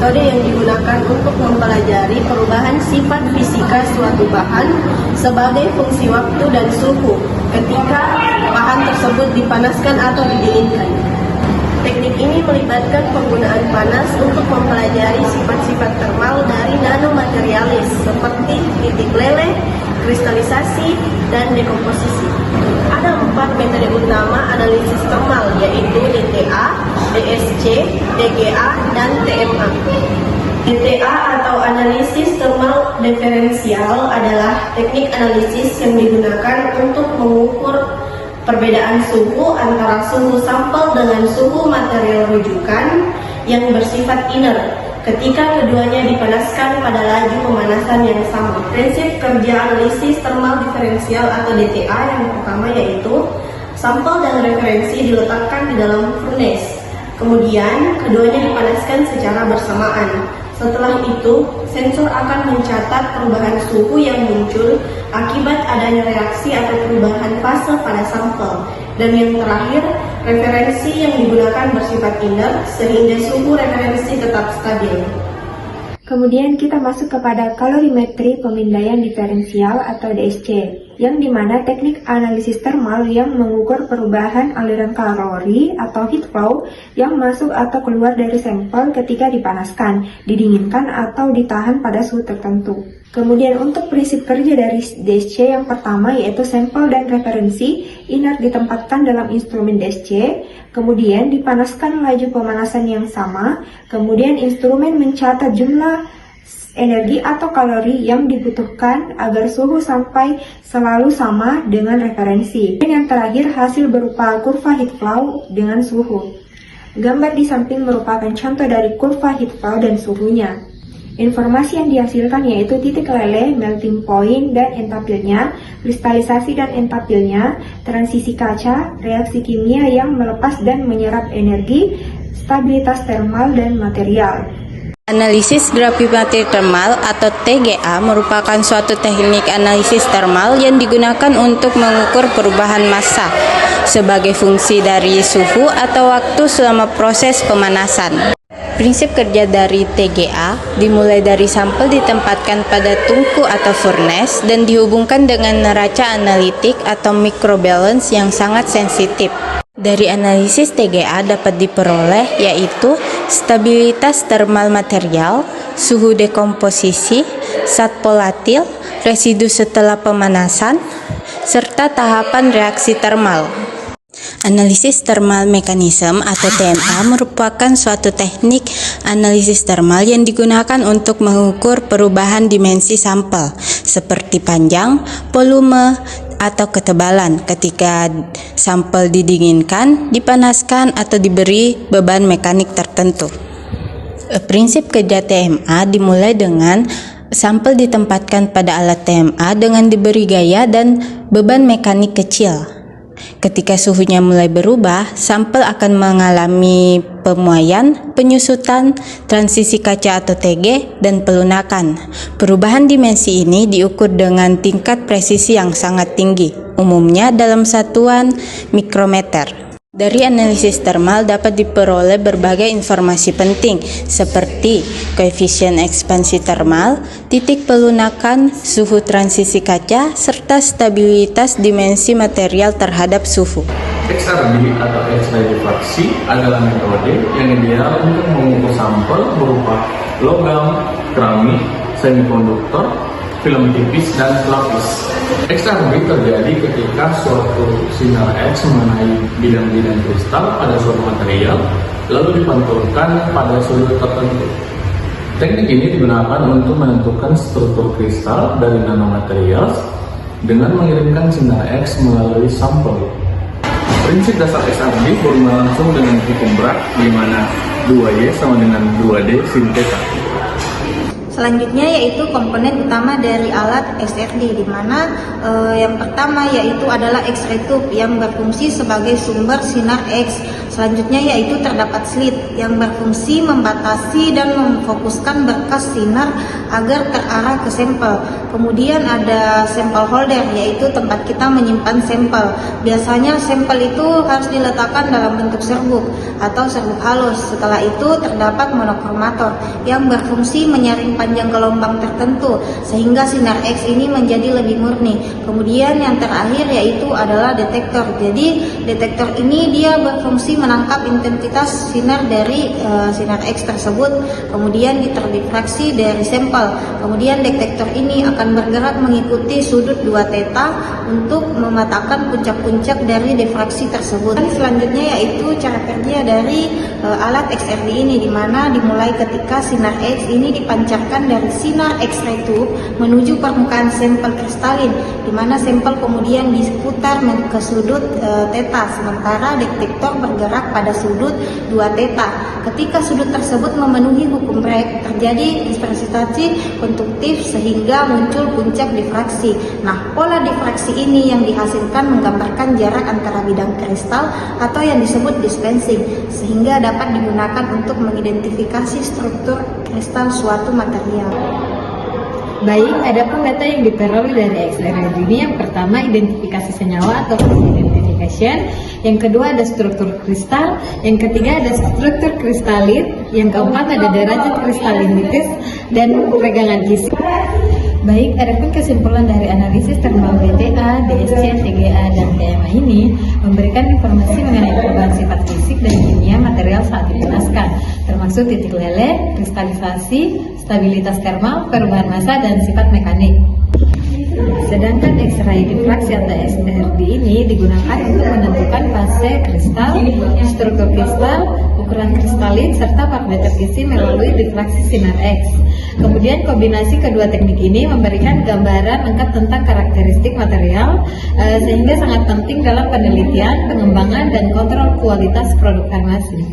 metode yang digunakan untuk mempelajari perubahan sifat fisika suatu bahan sebagai fungsi waktu dan suhu ketika bahan tersebut dipanaskan atau didinginkan. Teknik ini melibatkan penggunaan panas untuk mempelajari sifat-sifat termal dari nanomaterialis seperti titik leleh, kristalisasi, dan dekomposisi. Ada 4 metode utama analisis termal, yaitu DTA, DSC, DGA, dan TMA. DTA atau analisis termal diferensial adalah teknik analisis yang digunakan untuk mengukur perbedaan suhu antara suhu sampel dengan suhu material rujukan yang bersifat inert ketika keduanya dipanaskan pada laju pemanasan yang sama. Prinsip kerja analisis termal diferensial atau DTA yang pertama yaitu sampel dan referensi diletakkan di dalam furnace. Kemudian keduanya dipanaskan secara bersamaan. Setelah itu, sensor akan mencatat perubahan suhu yang muncul akibat adanya reaksi atau perubahan fase pada sampel. Dan yang terakhir, referensi yang digunakan bersifat inert sehingga suhu referensi tetap stabil. Kemudian kita masuk kepada kalorimetri pemindaian diferensial atau DSC, yang dimana teknik analisis termal yang mengukur perubahan aliran kalori atau heat flow yang masuk atau keluar dari sampel ketika dipanaskan, didinginkan, atau ditahan pada suhu tertentu. Kemudian untuk prinsip kerja dari DSC yang pertama yaitu sampel dan referensi inert ditempatkan dalam instrumen DSC, kemudian dipanaskan laju pemanasan yang sama, kemudian instrumen mencatat jumlah energi atau kalori yang dibutuhkan agar suhu sampai selalu sama dengan referensi. Dan yang terakhir hasil berupa kurva heat flow dengan suhu. Gambar di samping merupakan contoh dari kurva heat flow dan suhunya. Informasi yang dihasilkan yaitu titik leleh, melting point, dan entapilnya, kristalisasi dan entapilnya, transisi kaca, reaksi kimia yang melepas dan menyerap energi, stabilitas termal dan material. Analisis gravimetri termal atau TGA merupakan suatu teknik analisis termal yang digunakan untuk mengukur perubahan massa sebagai fungsi dari suhu atau waktu selama proses pemanasan. Prinsip kerja dari TGA dimulai dari sampel ditempatkan pada tungku atau furnace dan dihubungkan dengan neraca analitik atau microbalance yang sangat sensitif. Dari analisis TGA dapat diperoleh yaitu stabilitas termal material, suhu dekomposisi, zat volatil, residu setelah pemanasan, serta tahapan reaksi termal. Analisis thermal mechanism atau TMA merupakan suatu teknik analisis termal yang digunakan untuk mengukur perubahan dimensi sampel seperti panjang, volume, atau ketebalan ketika sampel didinginkan, dipanaskan, atau diberi beban mekanik tertentu. Prinsip kerja TMA dimulai dengan sampel ditempatkan pada alat TMA dengan diberi gaya dan beban mekanik kecil. Ketika suhunya mulai berubah, sampel akan mengalami pemuaian, penyusutan, transisi kaca atau TG, dan pelunakan. Perubahan dimensi ini diukur dengan tingkat presisi yang sangat tinggi, umumnya dalam satuan mikrometer. Dari analisis termal dapat diperoleh berbagai informasi penting seperti koefisien ekspansi termal, titik pelunakan, suhu transisi kaca, serta stabilitas dimensi material terhadap suhu. XRD atau X-ray diffraksi adalah metode yang ideal untuk mengukur sampel berupa logam, keramik, semikonduktor, film tipis, dan lapis. XRD terjadi ketika suatu sinar X mengenai bidang-bidang kristal pada suatu material lalu dipantulkan pada sudut tertentu. Teknik ini digunakan untuk menentukan struktur kristal dari nanomaterial dengan mengirimkan sinar X melalui sampel. Prinsip dasar XRD berhubungan langsung dengan hukum Bragg, di mana 2Y sama dengan 2D sin theta. Selanjutnya yaitu komponen utama dari alat XRD, di mana yang pertama yaitu adalah X-ray tube yang berfungsi sebagai sumber sinar X Selanjutnya yaitu terdapat slit yang berfungsi membatasi dan memfokuskan berkas sinar agar terarah ke sampel. Kemudian ada sampel holder, yaitu tempat kita menyimpan sampel. Biasanya sampel itu harus diletakkan dalam bentuk serbuk atau serbuk halus. Setelah itu terdapat monokromator yang berfungsi menyaring panjang gelombang tertentu sehingga sinar X ini menjadi lebih murni. Kemudian yang terakhir yaitu adalah detektor. Jadi detektor ini dia berfungsi menangkap intensitas sinar dari sinar X tersebut, kemudian diterdiffraksi dari sampel. Kemudian detektor ini akan bergerak mengikuti sudut 2 theta untuk mematahkan puncak-puncak dari diffraksi tersebut. Dan selanjutnya yaitu cara kerja dari alat XRD ini, di mana dimulai ketika sinar X ini dipancarkan dari sinar X-ray tube menuju permukaan sampel kristalin, di mana sampel kemudian diputar ke sudut theta, sementara detektor bergerak pada sudut 2 theta. Ketika sudut tersebut memenuhi hukum Bragg, terjadi dispersitasi konduktif sehingga muncul puncak difraksi. Nah, pola difraksi ini yang dihasilkan menggambarkan jarak antara bidang kristal atau yang disebut dispensing, sehingga dapat digunakan untuk mengidentifikasi struktur kristal suatu material. Baik, ada pun data yang diperoleh dari XRD ini. Yang pertama, identifikasi senyawa atau identification. Yang kedua ada struktur kristal. Yang ketiga ada struktur kristalit. Yang keempat ada derajat kristalinitas dan pegangan isi. Baik, adapun kesimpulan dari analisis thermal BTA, DSC, TGA, dan TMA ini memberikan informasi mengenai perubahan sifat fisik dan kimia material saat dipanaskan, termasuk titik leleh, kristalisasi, stabilitas termal, perubahan massa, dan sifat mekanik. Sedangkan X-ray diffraksi atau XRD ini digunakan untuk menentukan fase kristal, struktur kristal, ukuran kristalin, serta parameter isi melalui diffraksi sinar X. Kemudian kombinasi kedua teknik ini memberikan gambaran lengkap tentang karakteristik material, sehingga sangat penting dalam penelitian, pengembangan, dan kontrol kualitas produk farmasi.